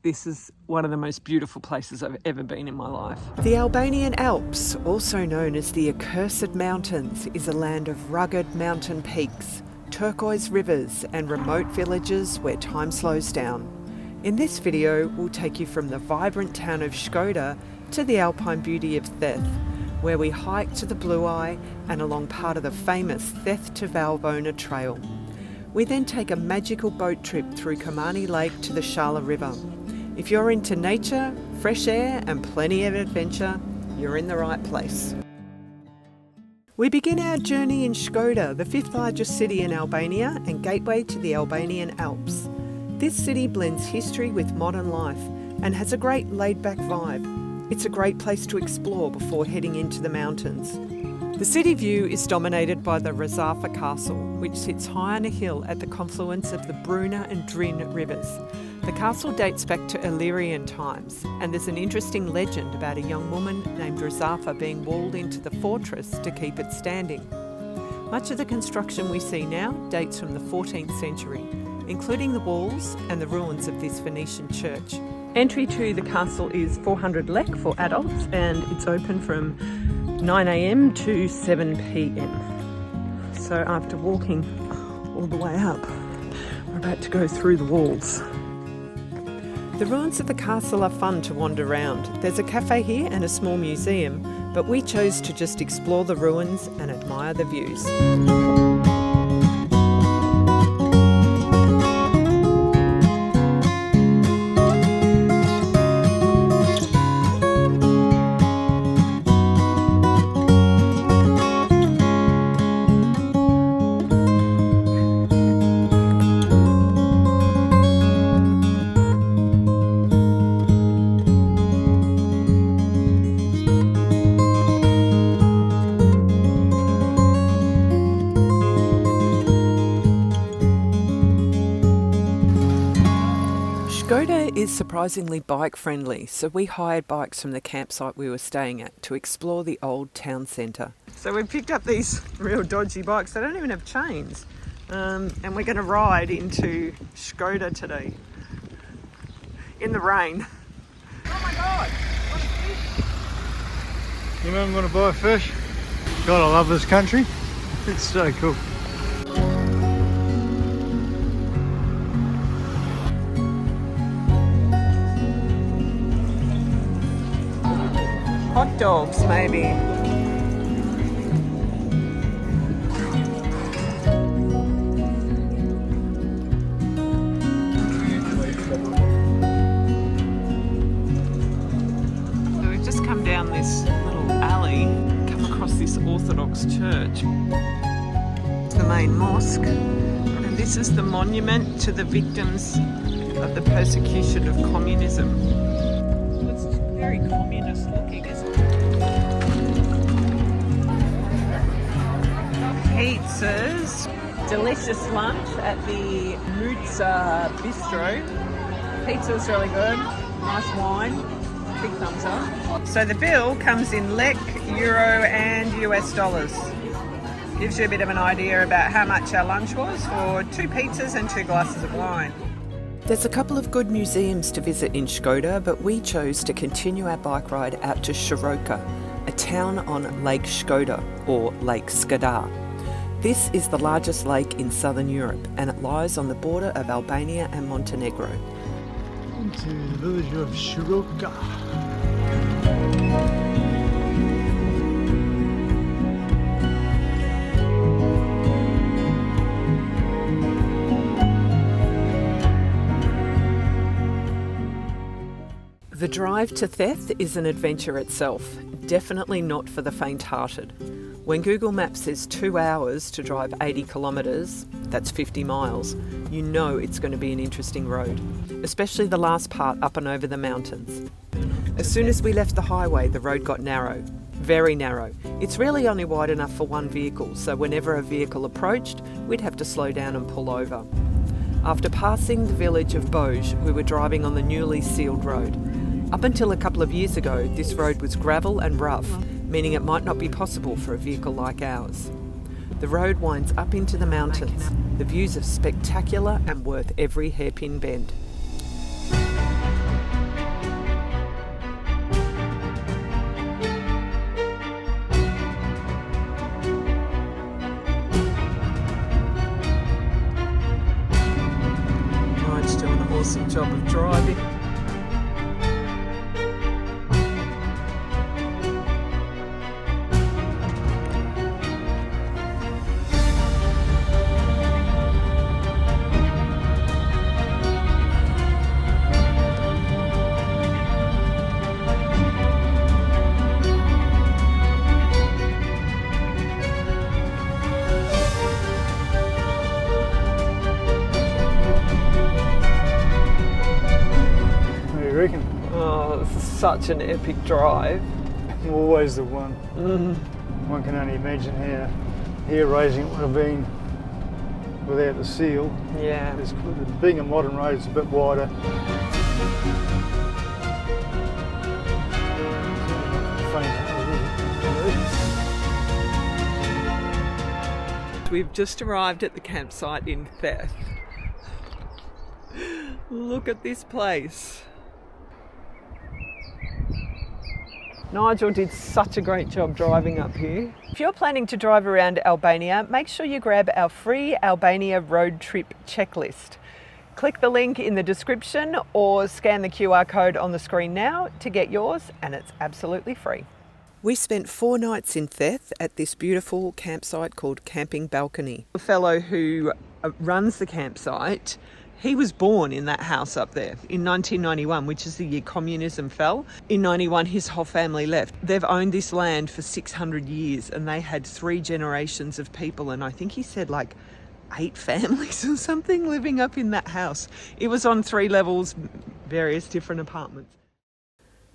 this is one of the most beautiful places I've ever been in my life. The Albanian Alps, also known as the Accursed Mountains, is a land of rugged mountain peaks, turquoise rivers and remote villages where time slows down. In this video, we'll take you from the vibrant town of Shkoder to the alpine beauty of Theth, where we hike to the Blue Eye and along part of the famous Theth to Valbona trail. We then take a magical boat trip through Komani Lake to the Shala River. If you're into nature, fresh air and plenty of adventure, you're in the right place. We begin our journey in Shkoder, the fifth largest city in Albania and gateway to the Albanian Alps. This city blends history with modern life and has a great laid-back vibe. It's a great place to explore before heading into the mountains. The city view is dominated by the Razafa Castle, which sits high on a hill at the confluence of the Bruna and Drin rivers. The castle dates back to Illyrian times, and there's an interesting legend about a young woman named Razafa being walled into the fortress to keep it standing. Much of the construction we see now dates from the 14th century, including the walls and the ruins of this Venetian church. Entry to the castle is 400 lek for adults, and it's open from 9 a.m. to 7 p.m. So after walking all the way up, we're about to go through the walls. The ruins of the castle are fun to wander around. There's a cafe here and a small museum, but we chose to just explore the ruins and admire the views. Shkoder is surprisingly bike friendly, so we hired bikes from the campsite we were staying at to explore the old town centre. So we picked up these real dodgy bikes, they don't even have chains, and we're going to ride into Shkoder today in the rain. Oh my god, what a fish! You know I'm going to buy a fish? God, I love this country. It's so cool. Hot dogs, maybe. So we've just come down this little alley, come across this Orthodox church. It's the main mosque, and this is the monument to the victims of the persecution of communism. It's very communist looking, isn't it? Pizzas. Delicious lunch at the Mutza Bistro. Pizza's really good. Nice wine. Big thumbs up. So the bill comes in lek, euro and US dollars. Gives you a bit of an idea about how much our lunch was for 2 pizzas and 2 glasses of wine. There's a couple of good museums to visit in Shkoder, but we chose to continue our bike ride out to Shiroka, a town on Lake Shkoder, or Lake Shkoder. This is the largest lake in southern Europe, and it lies on the border of Albania and Montenegro. Into the village of Shiroka. The drive to Theth is an adventure itself, definitely not for the faint-hearted. When Google Maps says 2 hours to drive 80 kilometres, that's 50 miles, you know it's going to be an interesting road, especially the last part up and over the mountains. As soon as we left the highway, the road got narrow, very narrow. It's really only wide enough for one vehicle, so whenever a vehicle approached, we'd have to slow down and pull over. After passing the village of Boj, we were driving on the newly sealed road. Up until a couple of years ago, this road was gravel and rough, meaning it might not be possible for a vehicle like ours. The road winds up into the mountains. The views are spectacular and worth every hairpin bend. driving. Oh, this is such an epic drive. Always the one. One can only imagine how hair-raising it would have been without the seal. Yeah. Being a modern road, it's a bit wider. We've just arrived at the campsite in Theth. Look at this place. Nigel did such a great job driving up here. If you're planning to drive around Albania, make sure you grab our free Albania road trip checklist. Click the link in the description or scan the QR code on the screen now to get yours, and it's absolutely free. We spent 4 nights in Theth at this beautiful campsite called Camping Balcony. The fellow who runs the campsite, he was born in that house up there in 1991, which is the year communism fell. In 91, his whole family left. They've owned this land for 600 years and they had 3 generations of people. And I think he said like 8 families or something living up in that house. It was on 3 levels, various different apartments.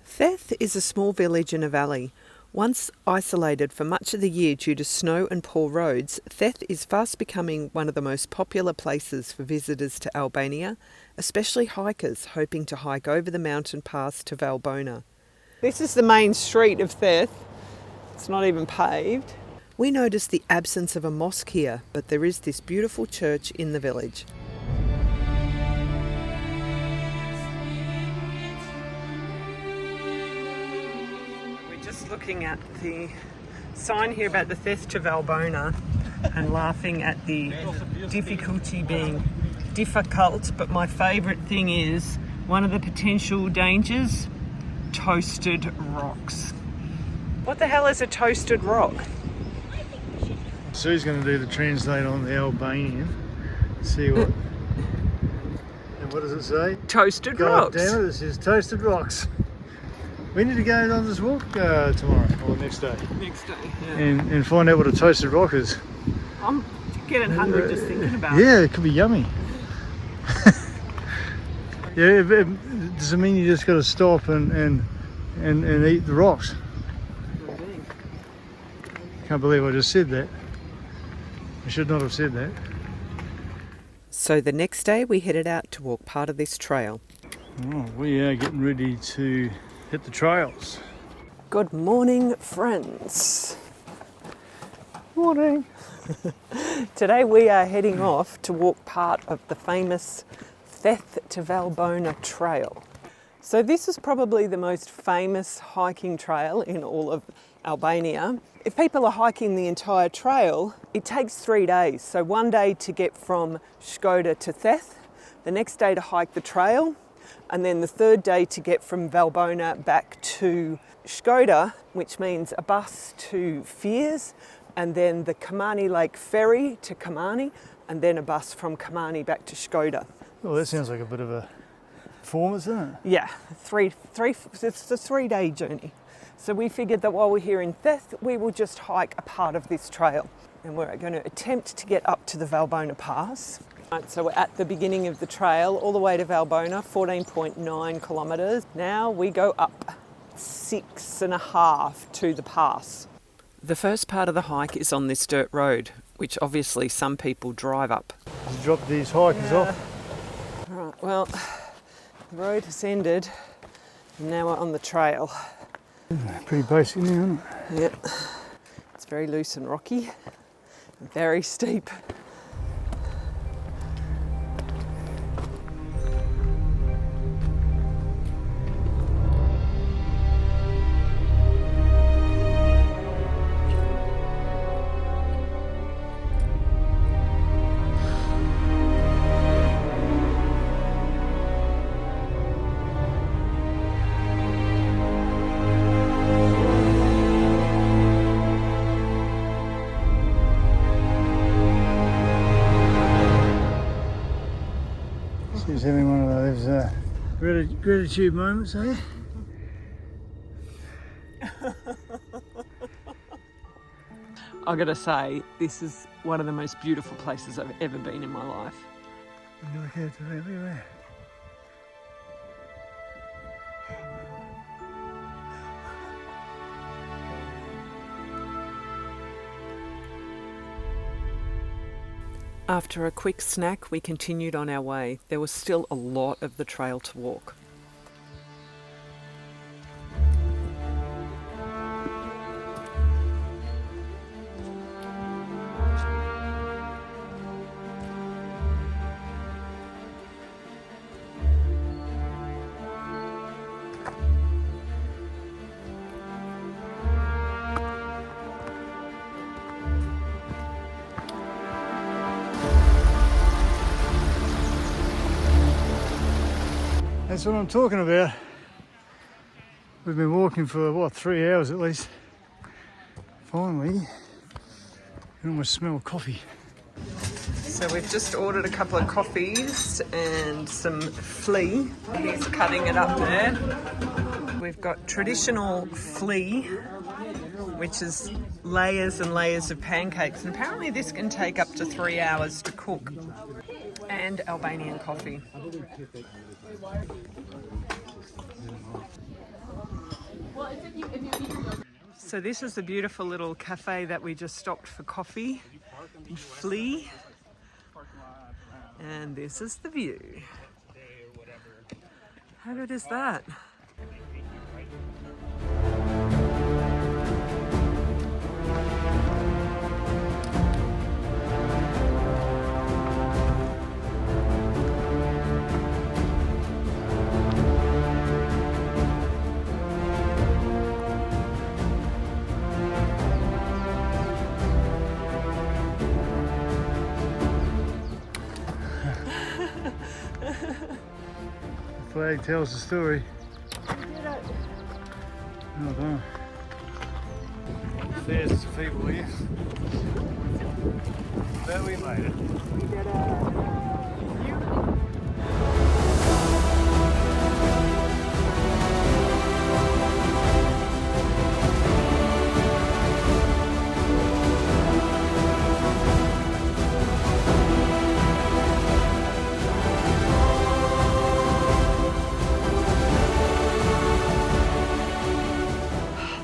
Theth is a small village in a valley. Once isolated for much of the year due to snow and poor roads, Theth is fast becoming one of the most popular places for visitors to Albania, especially hikers hoping to hike over the mountain pass to Valbona. This is the main street of Theth. It's not even paved. We noticed the absence of a mosque here, but there is this beautiful church in the village. Looking at the sign here about the Theth to Valbona and laughing at the difficulty being difficult, but my favourite thing is one of the potential dangers, toasted rocks. What the hell is a toasted rock? Sue's going to do the translate on the Albanian. See what. And what does it say? Toasted God rocks. Damn it! It says toasted rocks. We need to go on this walk tomorrow or next day. Next day, yeah. And find out what a toasted rock is. I'm getting hungry just thinking about it. Yeah, it could be yummy. Yeah, does it mean you just got to stop and eat the rocks? Can't believe I just said that. I should not have said that. So the next day we headed out to walk part of this trail. Oh, we are getting ready to hit the trails. Good morning, friends. Morning. Today we are heading off to walk part of the famous Theth to Valbona trail. So this is probably the most famous hiking trail in all of Albania. If people are hiking the entire trail, it takes 3 days. So 1 day to get from Shkoder to Theth, the next day to hike the trail, and then the 3rd day to get from Valbona back to Shkoder, which means a bus to Fiers, and then the Komani Lake ferry to Komani, and then a bus from Komani back to Shkoder. Well, that sounds like a bit of a performance, isn't it? Yeah, it's a 3-day journey. So we figured that while we're here in Theth, we will just hike a part of this trail. And we're going to attempt to get up to the Valbona Pass. Right, so we're at the beginning of the trail, all the way to Valbona, 14.9 kilometres. Now we go up 6.5 to the pass. The first part of the hike is on this dirt road, which obviously some people drive up. Just drop these hikers off. Right, well, the road has ended, and now we're on the trail. Pretty basic now, isn't it? Yep. It's very loose and rocky, very steep. Gratitude moments, eh? I gotta say, this is one of the most beautiful places I've ever been in my life. Look at that. After a quick snack, we continued on our way. There was still a lot of the trail to walk. That's what I'm talking about. We've been walking for, what, 3 hours at least. Finally, you can almost smell coffee. So we've just ordered a couple of coffees and some flea. He's cutting it up there. We've got traditional flea, which is layers and layers of pancakes. And apparently this can take up to 3 hours to cook. And Albanian coffee. So this is the beautiful little cafe that we just stopped for coffee and flea. And this is the view. How good is that? The flag tells the story. Well done. There's the people here. But we made it.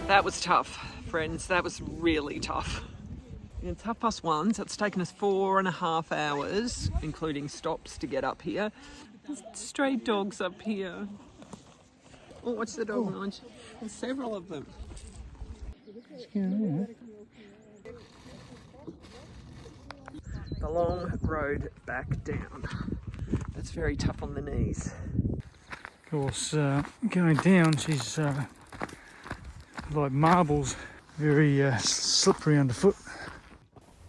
That was tough, friends. That was really tough. It's 1:30, so it's taken us 4.5 hours, including stops, to get up here. There's stray dogs up here. Oh, what's the dog, Nige? There's several of them. The long road back down. That's very tough on the knees. Of course, going down, she's like marbles, very slippery underfoot.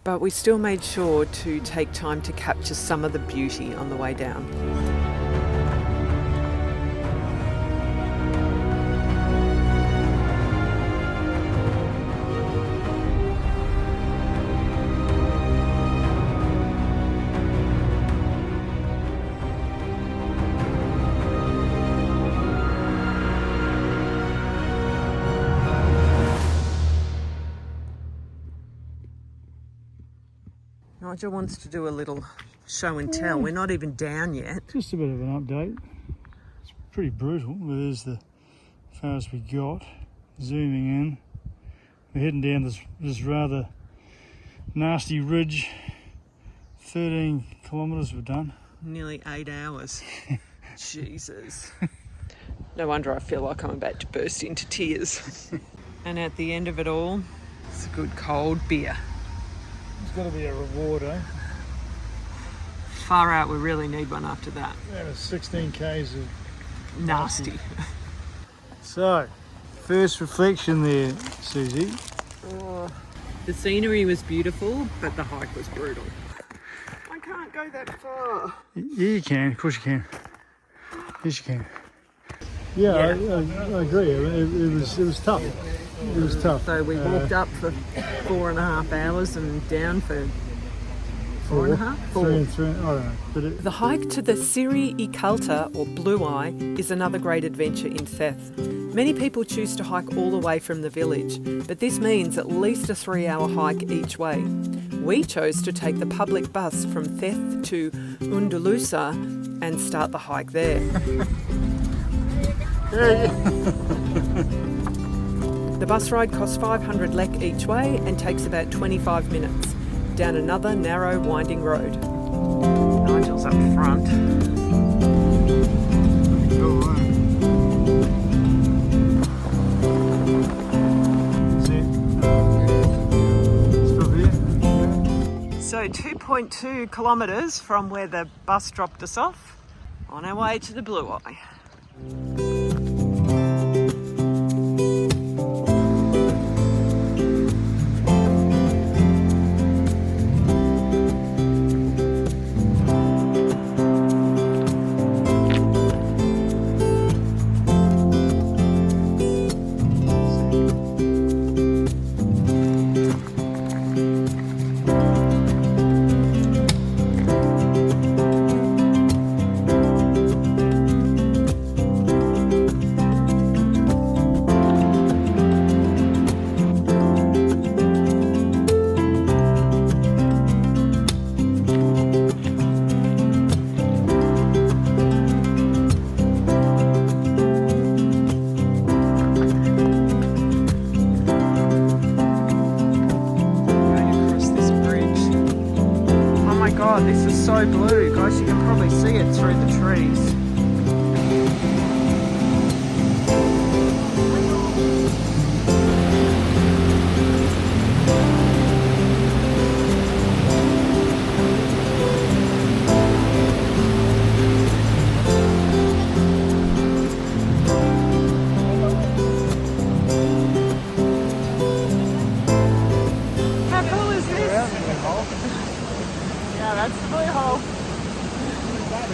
But we still made sure to take time to capture some of the beauty on the way down. Nigel wants to do a little show and tell. We're not even down yet. Just a bit of an update. It's pretty brutal, but there's the far as we got. Zooming in. We're heading down this rather nasty ridge. 13 kilometres we've done. Nearly 8 hours. Jesus. No wonder I feel like I'm about to burst into tears. And at the end of it all, it's a good cold beer. There's got to be a reward, eh? Far out, we really need one after that. That was 16 k's of Nasty. So, first reflection there, Susie. Oh, the scenery was beautiful, but the hike was brutal. I can't go that far. Yeah, you can. Of course you can. Yes, you can. Yeah. I agree. It was tough. It was tough. So we walked up for 4.5 hours and down for 4.5? 3, I don't know. But The hike to the Siri I Kalta, or Blue Eye, is another great adventure in Theth. Many people choose to hike all the way from the village, but this means at least a 3-hour hike each way. We chose to take the public bus from Theth to Undulusa and start the hike there. The bus ride costs 500 lek each way and takes about 25 minutes, down another narrow winding road. Nigel's up front. So 2.2 kilometres from where the bus dropped us off, on our way to the Blue Eye. This is so blue, guys, you can probably see it through the trees. How cool is this? Yeah, that's the blue hole.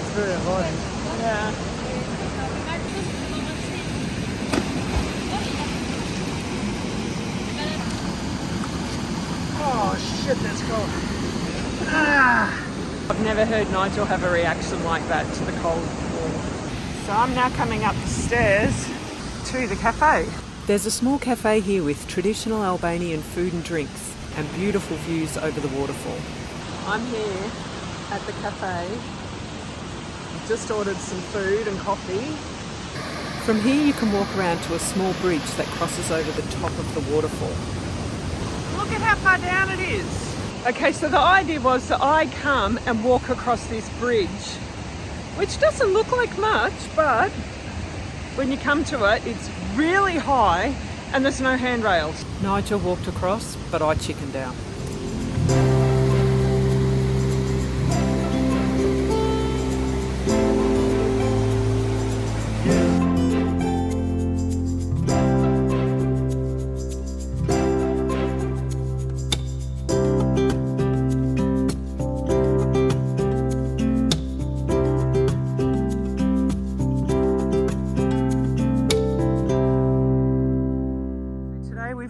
it's very inviting. Yeah. Oh shit, that's cold. I've never heard Nigel have a reaction like that to the cold before. So I'm now coming up the stairs to the cafe. There's a small cafe here with traditional Albanian food and drinks and beautiful views over the waterfall. I'm here at the cafe. I've just ordered some food and coffee. From here you can walk around to a small bridge that crosses over the top of the waterfall. Look at how far down it is. Okay, so the idea was that I come and walk across this bridge, which doesn't look like much, but when you come to it, it's really high and there's no handrails. Nigel walked across, but I chickened out.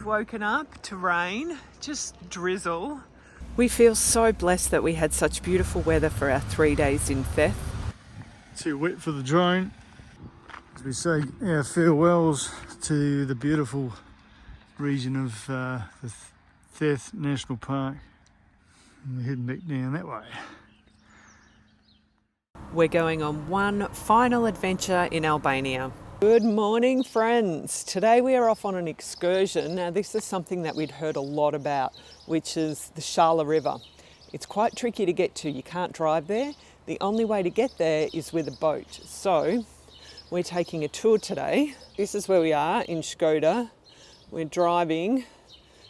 Woken up to rain, just drizzle. We feel so blessed that we had such beautiful weather for our 3 days in Theth. Too wet for the drone. As we say our farewells to the beautiful region of the Theth National Park. And we're heading back down that way. We're going on one final adventure in Albania. Good morning, friends. Today we are off on an excursion. Now this is something that we'd heard a lot about, which is the Shala River. It's quite tricky to get to. You can't drive there. The only way to get there is with a boat. So we're taking a tour today. This is where we are in Shkoder. We're driving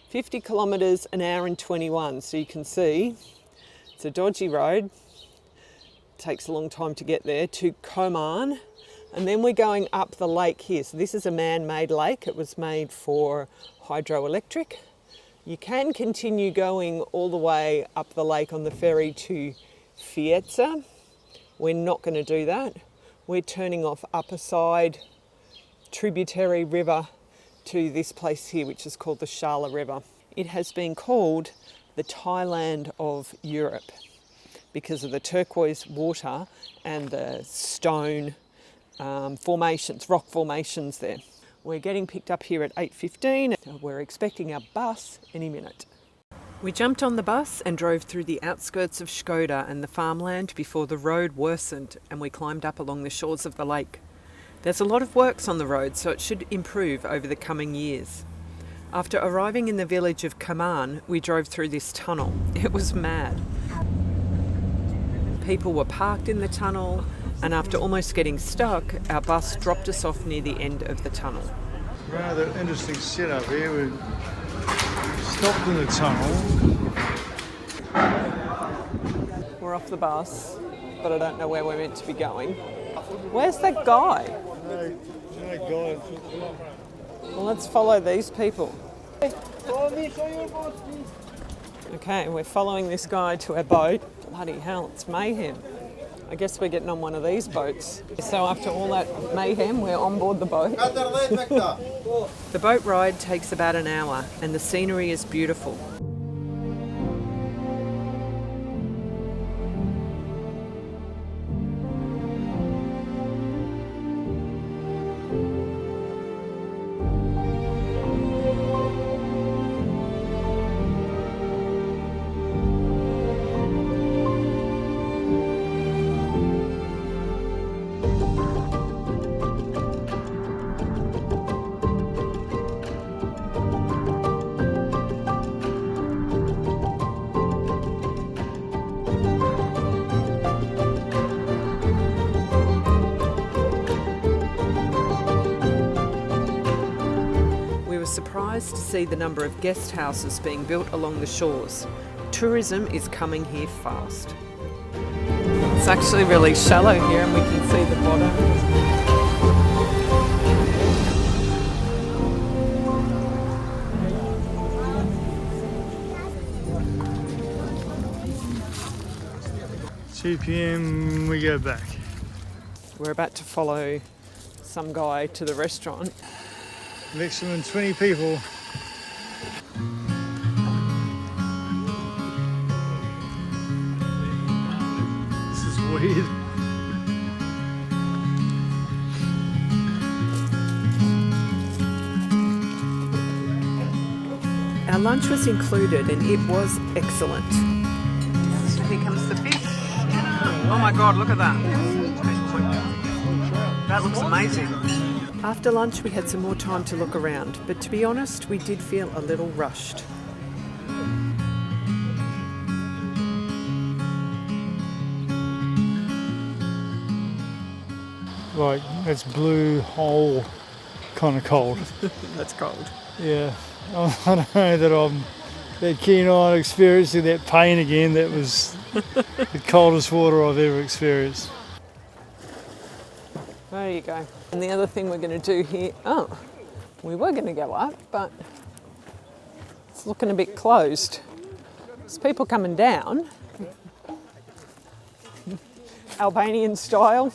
50 kilometres an hour and 21. So you can see it's a dodgy road. It takes a long time to get there to Komani. And then we're going up the lake here. So this is a man-made lake. It was made for hydroelectric. You can continue going all the way up the lake on the ferry to Theth. We're not going to do that. We're turning off upper side tributary river to this place here, which is called the Shala River. It has been called the Thailand of Europe. because of the turquoise water and the stone formations, rock formations there. We're getting picked up here at 8:15. We're expecting our bus any minute. We jumped on the bus and drove through the outskirts of Shkoder and the farmland before the road worsened and we climbed up along the shores of the lake. There's a lot of works on the road, so it should improve over the coming years. After arriving in the village of Komani, we drove through this tunnel. It was mad. People were parked in the tunnel, and after almost getting stuck, our bus dropped us off near the end of the tunnel. Rather interesting setup here. We stopped in the tunnel. We're off the bus, but I don't know where we're meant to be going. Where's that guy? No guidance. Well, let's follow these people. Okay, we're following this guy to our boat. Bloody hell, it's mayhem. I guess we're getting on one of these boats. So after all that mayhem, we're on board the boat. The boat ride takes about an hour and the scenery is beautiful. Surprised to see the number of guest houses being built along the shores. Tourism is coming here fast. It's actually really shallow here and we can see the bottom. Two PM we go back. We're about to follow some guy to the restaurant. Maximum 20 people. This is weird. Our lunch was included and it was excellent. So here comes the fish. Oh my God, look at that. That looks amazing. After lunch we had some more time to look around, but to be honest, we did feel a little rushed. Like, it's blue hole kind of cold. That's cold. Yeah, I don't know that I'm that keen on experiencing that pain again. That was the coldest water I've ever experienced. There you go. And the other thing we're going to do here, we were going to go up, but it's looking a bit closed. There's people coming down, Albanian style.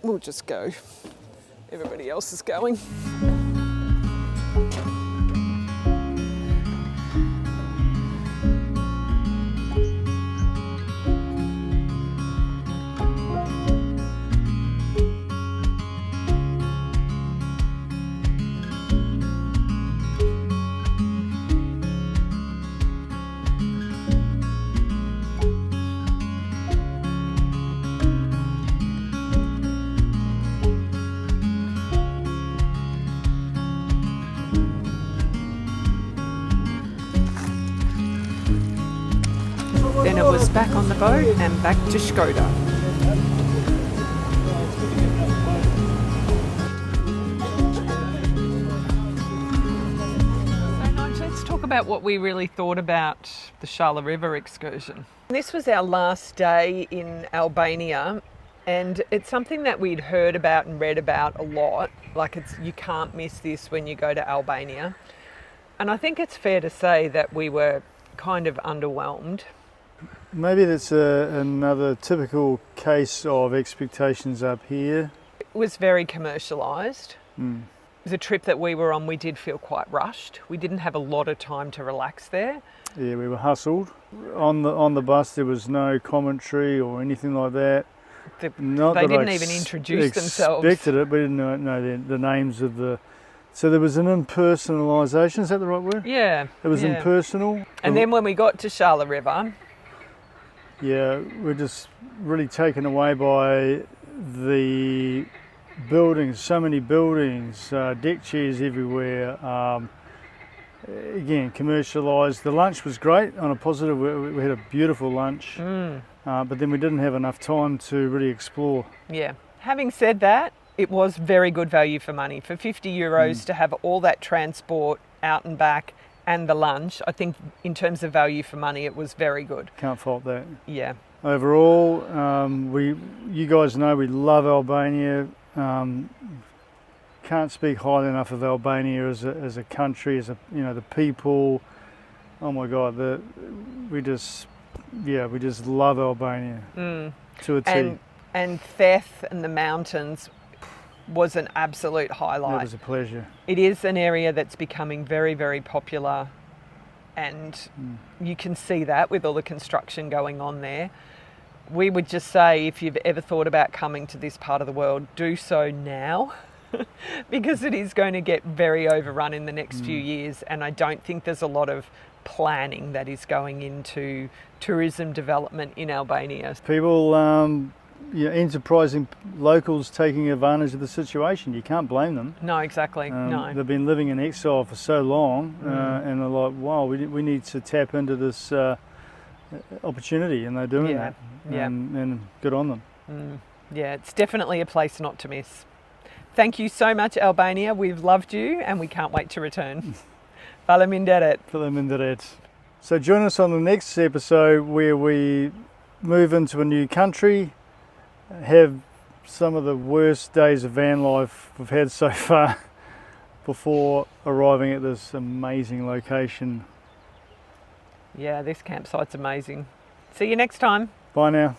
We'll just go. Everybody else is going. Then it was back on the boat and back to Shkoder. So Nigel, let's talk about what we really thought about the Shala River excursion. This was our last day in Albania and it's something that we'd heard about and read about a lot. Like you can't miss this when you go to Albania. And I think it's fair to say that we were kind of underwhelmed. Maybe that's another typical case of expectations up here. It was very commercialised. was a trip that we were on, we did feel quite rushed. We didn't have a lot of time to relax there. Yeah, we were hustled. On the bus there was no commentary or anything like that. They didn't even introduce themselves. Expected it, but we didn't know the names of the... So there was an impersonalisation, is that the right word? Yeah. It was impersonal. And then when we got to Shala River... Yeah, we're just really taken away by the buildings, so many buildings, deck chairs everywhere. Again, commercialised. The lunch was great. On a positive, we had a beautiful lunch, but then we didn't have enough time to really explore. Yeah. Having said that, it was very good value for money. For €50 to have all that transport out and back and the lunch, I think in terms of value for money, it was very good. Can't fault that. Yeah. Overall, you guys know we love Albania. Can't speak highly enough of Albania as a country, the people. Oh my God, we just love Albania to a T. And Theth and the mountains was an absolute highlight. It was a pleasure. It is an area that's becoming very, very popular, and you can see that with all the construction going on there. We would just say, if you've ever thought about coming to this part of the world, do so now because it is going to get very overrun in the next few years, and I don't think there's a lot of planning that is going into tourism development in Albania. People, enterprising locals taking advantage of the situation. You can't blame them. No, exactly. No. They've been living in exile for so long, and they're like, wow, we need to tap into this opportunity, and they're doing that. Yeah. And good on them. Yeah, it's definitely a place not to miss. Thank you so much, Albania. We've loved you, and we can't wait to return. Hvala minderet. So join us on the next episode where we move into a new country, have some of the worst days of van life we've had so far before arriving at this amazing location. Yeah, this campsite's amazing. See you next time. Bye now.